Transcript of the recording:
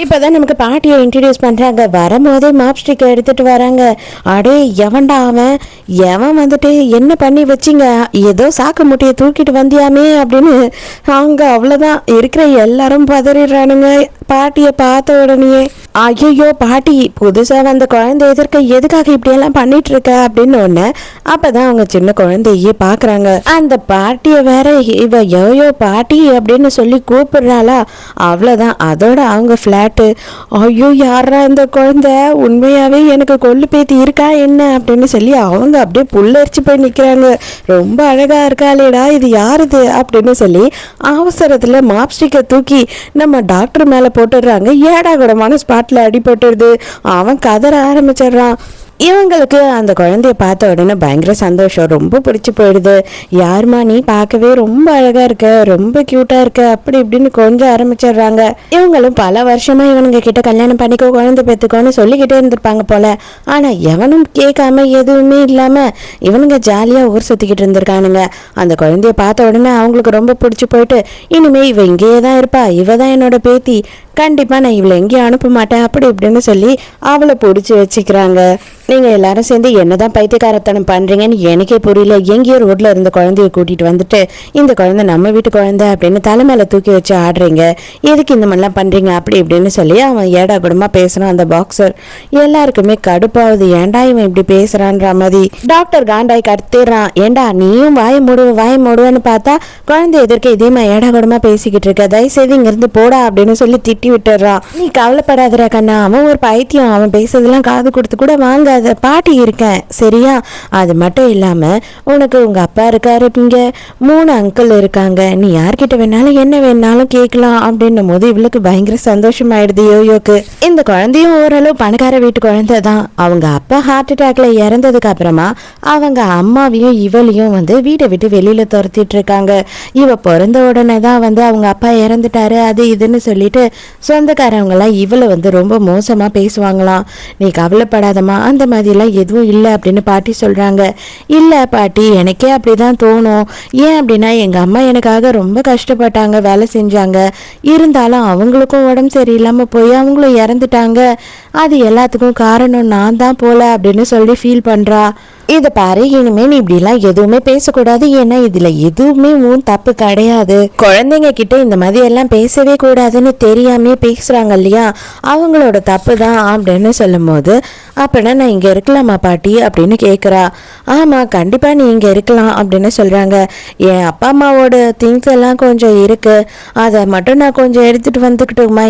இப்பதான் நமக்கு பாட்டியை இன்ட்ரடியூஸ் பண்றாங்க. வரும்போதே மாப்ஸ்டிக் எடுத்துட்டு வராங்க. அடே எவன்டா அவன், எவன் வந்துட்டு என்ன பண்ணி வச்சிங்க, ஏதோ சாக்கு முட்டையை தூக்கிட்டு வந்தியாமே அப்படின்னு அவங்க அவ்வளவுதான் இருக்கிற எல்லாரும் பதறிடுறானுங்க பாட்டியை பார்த்த உடனே. ஐயோ பாட்டி, புதுசா வந்த குழந்தை எதுக்காக இப்படி எல்லாம் பண்ணிட்டு இருக்க அப்படின்னு ஒண்ணு. அப்பதான் அவங்க சின்ன குழந்தையே பாக்குறாங்க. அந்த பாட்டிய வேற இவ யோயோ பாட்டி அப்படின்னு சொல்லி கூப்பிடுறாளா, அவ்வளவுதான். அதோட அவங்க பிளாட்டு, ஐயோ யாரா இந்த குழந்தை, உண்மையாவே எனக்கு கொள்ளு பேத்தி இருக்கா என்ன அப்படின்னு சொல்லி அவங்க அப்படியே புல்லரிச்சு போய் நிக்கிறாங்க. ரொம்ப அழகா இருக்காளேடா, இது யாருது அப்படின்னு சொல்லி அவசரத்துல மாப்ஸ்டிக்கை தூக்கி நம்ம டாக்டர் மேல போட்டுடுறாங்க. ஏடா கூடமான ஸ்பாட்ல அடிபட்டுருது. அவன் கதற ஆரம்பிச்சிடுறான். இவங்களுக்கு அந்த குழந்தைய பார்த்த உடனே பயங்கர சந்தோஷம், ரொம்ப பிடிச்சி போயிடுது. யாருமா நீ, பார்க்கவே ரொம்ப அழகா இருக்க, ரொம்ப கியூட்டா இருக்க அப்படி இப்படின்னு கொஞ்சம் ஆரம்பிச்சிடுறாங்க. இவங்களும் பல வருஷமா இவனுங்க கிட்ட கல்யாணம் பண்ணிக்கோ, குழந்தை பெற்றுக்கோன்னு சொல்லிக்கிட்டே இருந்திருப்பாங்க போல. ஆனா எவனும் கேட்காம எதுவுமே இல்லாம இவனுங்க ஜாலியா ஊர் சுத்திக்கிட்டு இருந்திருக்கானுங்க. அந்த குழந்தைய பார்த்த உடனே அவங்களுக்கு ரொம்ப பிடிச்சி போயிட்டு, இனிமே இவ இங்கேயே தான் இருப்பா, இவ தான் என்னோட பேத்தி, கண்டிப்பா நான் இவளை எங்கேயும் அனுப்ப மாட்டேன் அப்படி இப்படின்னு சொல்லி அவளை பிடிச்சி வச்சுக்கிறாங்க. நீங்க எல்லாரும் சேர்ந்து என்னதான் பைத்தியக்காரத்தனம் பண்றீங்கன்னு எனக்கே புரியல. எங்கேயோ ரோட்ல இருந்த குழந்தைய கூட்டிட்டு வந்துட்டு இந்த குழந்தை நம்ம வீட்டு குழந்தை அப்படின்னு தலைமையில தூக்கி வச்சு ஆடுறீங்க, எதுக்கு இந்த மாதிரிலாம் பண்றீங்க அப்படி இப்படின்னு சொல்லி அவன் ஏடா கூடமா பேசுறான். அந்த பாக்ஸர் எல்லாருக்குமே கடுப்பாவது, ஏண்டா இவன் இப்படி பேசுறான்ற மாதிரி. டாக்டர் காண்டாய் கத்திடுறான், ஏண்டா நீயும் வாய மூடுவேன்னு பார்த்தா குழந்தை எதிர்க்க இதே மாதிரி ஏடா கூடமா பேசிக்கிட்டு இருக்க, தயவுசெய்து இங்க இருந்து போடா அப்படின்னு சொல்லி திட்டி விட்டுறான். நீ கவலைப்படாதடா கண்ணா, அவன் ஒரு பைத்தியம், அவன் பேசுறதெல்லாம் காது கொடுத்து கூட வாங்க, பாட்டி இருக்கேன் சரியா. அது மட்டும் இல்லாம உனக்கு உங்க அப்பா இருக்காரு, இங்க 3 அங்கிள் இருக்காங்க, நீ யார்கிட்ட வேணாலும் என்ன வேணாலும் கேட்கலாம் அப்படின்னும் போது இவளுக்கு பயங்கர சந்தோஷமாயிடுது யோயோக்கு. இந்த குழந்தையும் ஓரளவு பணக்கார வீட்டு குழந்தை தான். அவங்க அப்பா ஹார்ட் அட்டாக்ல இறந்ததுக்கு அப்புறமா அவங்க அம்மாவையும் இவளையும் வீட்டை விட்டு வெளியில துரத்திட்டு இருக்காங்க. இவ பிறந்த உடனே தான் அவங்க அப்பா இறந்துட்டாரு அது இதுன்னு சொல்லிட்டு சொந்தக்காரவங்க எல்லாம் இவளை ரொம்ப மோசமா பேசுவாங்களாம். நீ கவலைப்படாதமா, அந்த மாதிரிலாம் எதுவும் இல்லை அப்படின்னு பாட்டி சொல்றாங்க. இல்லை பாட்டி, எனக்கே அப்படிதான் தோணும். ஏன் அப்படின்னா எங்க அம்மா எனக்காக ரொம்ப கஷ்டப்பட்டாங்க, வேலை செஞ்சாங்க. இருந்தாலும் அவங்களுக்கும் உடம்பு சரியில்லாம போய் அவங்களும் இறந்துட்டாங்க. அது எல்லாத்துக்கும் காரணம் நான் தான் போல அப்படின்னு சொல்லி ஃபீல் பண்றா. இதை பாரு, இனிமே நீ இப்படிலாம் எதுவுமே பேசக்கூடாது, ஏன்னா இதுல எதுவுமே தப்பு கிடையாது. குழந்தைங்க கிட்ட இந்த மாதிரி எல்லாம் பேசவே கூடாதுன்னு தெரியாமே பேசுறாங்க இல்லையா, அவங்களோட தப்பு தான் அப்படின்னு சொல்லும் போது, அப்படின்னா நான் இங்க இருக்கலாமா பாட்டி அப்படின்னு கேக்குறா. ஆமா கண்டிப்பா நீ இங்க இருக்கலாம் அப்படின்னு சொல்றாங்க. என் அப்பா அம்மாவோட திங்ஸ் எல்லாம் கொஞ்சம் இருக்கு, அதை மட்டும் நான் கொஞ்சம் எடுத்துட்டு வந்துக்கிட்டுமா